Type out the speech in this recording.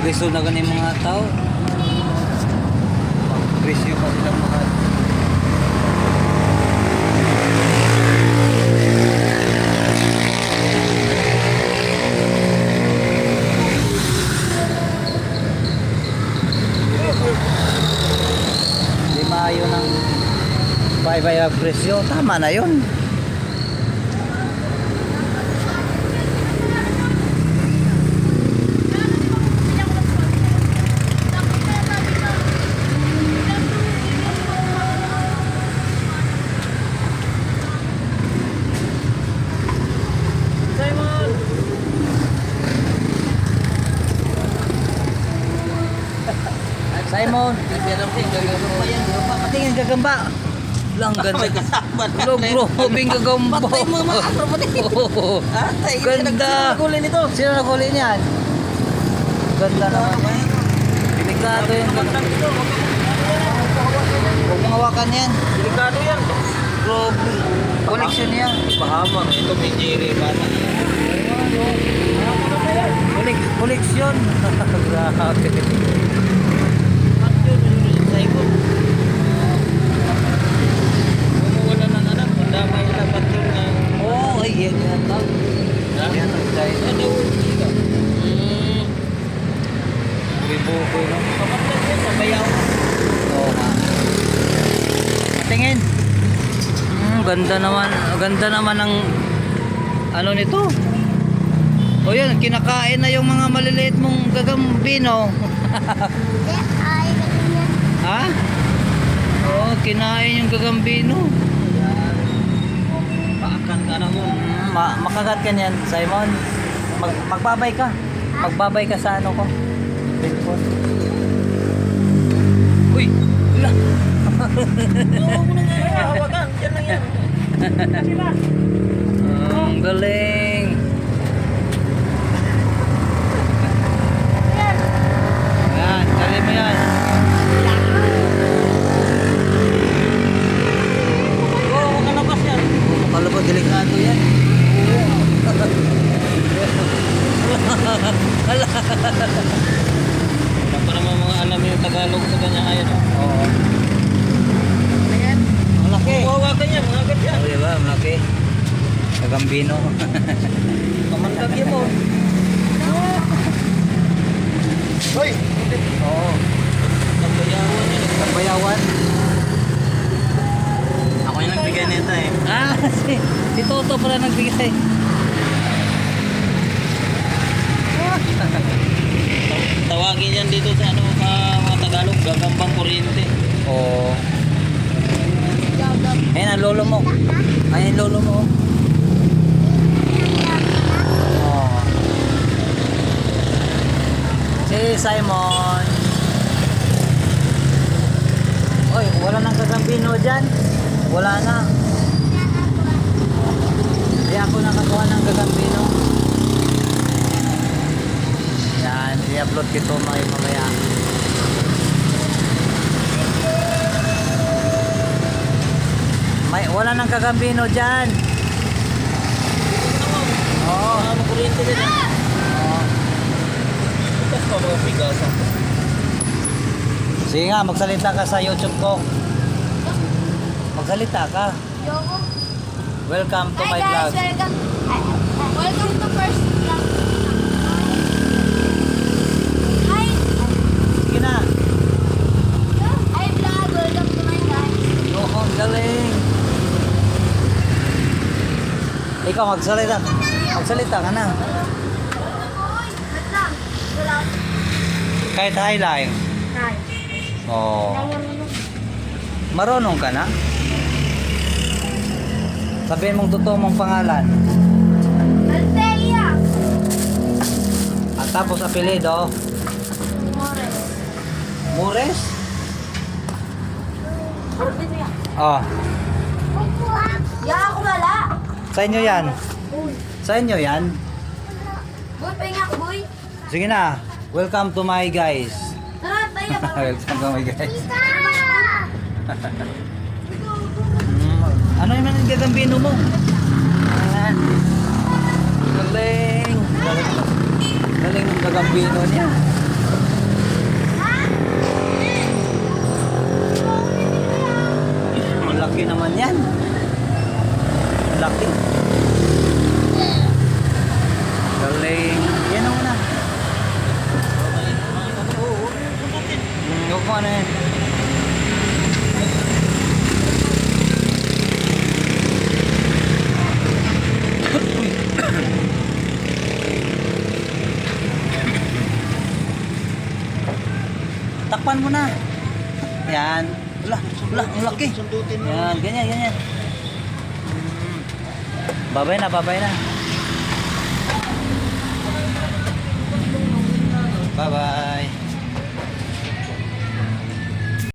Nagreso na ganing mga tao. Presyo pa silang mahal. Di maayo ng bye-bye presyo. Tama na yun. Simon, patingin gagamba. Lang ganda. Grobing gagamba. Patay mo mga akrobatik. Ganda. Sino naguli niyan? Ganda naman. Delikado yan. Huwag mong hawakan yan. Delikado yan. Grobe. Collection niya. Pahamak. Ito may jiri. Collection. Grabe. Wala na anak. Wala may tapat yun na. Oh, ay yan yan tao. Yan ang dahil. Ano? Buko no. Kapatid yan. Sabayaw. Oo nga. Tingin. Ganda naman. Ganda naman ng ano nito. O yan, kinakain na yung mga maliliit mong gagambino. Ha? Oo, kinain yung gagambino. Paakan ka na mo. Makagat ka niyan, Simon. Magbabay ka. Magbabay ka sa ano ko. Telephone. Uy! Wala! Oo, muna nga. Hawakan. Yan lang yan. Ang galing! Yan, dali mo yan. Oo, makalabas yan. Kalabot, delikado yan. Wala pa naman mga alam yung Tagalog sa kanya ngayon. Oo. Malaki. Hawakan yan. Mga agad yan. Oh, diba? Malaki. Gagambino. Kamandagyan mo. Hoy! Oo. Nagbayawan yan. Pagbayawan. Ako yung nagbigay nito eh. Ah, si Toto pala nagbigay. Tawagin yan dito sa ano sa mga Tagalog, gagambang kuryente. Oo. Ayun ang lolo mo. Ayun ang lolo mo. Oo. Si Simon. Oy, wala nang gagambino dyan. Wala na. Hindi ako nakakuha ng gagambino. Yan, i-upload kito mamaya. Wala nang gagambino dyan. Oo. Ano kuryente din ah. Oo. Tapos pa mga bigasan. Sige nga, magsalita ka sa YouTube ko. Magsalita ka. Welcome to my vlog. Welcome to first vlog. Hi. Sige na. Hi vlog. Welcome to my guys. Oo, ang galing. Ikaw magsalita. Magsalita ka na. Wait lang. Wala. Kahit hi lang. Hi. Oo. Marunong ka na? Sabihin mong totoo mong pangalan. Althea. At tapos apelido. Mores. Mures? Althea. Oh. Ya ako wala. Sa inyo yan. Sa inyo yan. Boy, pahinga ko boy. Sige na. Welcome to my guys. Tara, tayo ba? Welcome to my guys. Tita! Ano yung gagambino mo? Ayan. Galing. Galing ng gagambino niya. Laki naman yan. Laki. Galing. Yan ang una. Huwag mo ano yan. Takpan mo na. Yan. Wala, ang laki. Sundutin mo. Yan, ganyan, ganyan. Babay na, babay na. Bye-bye.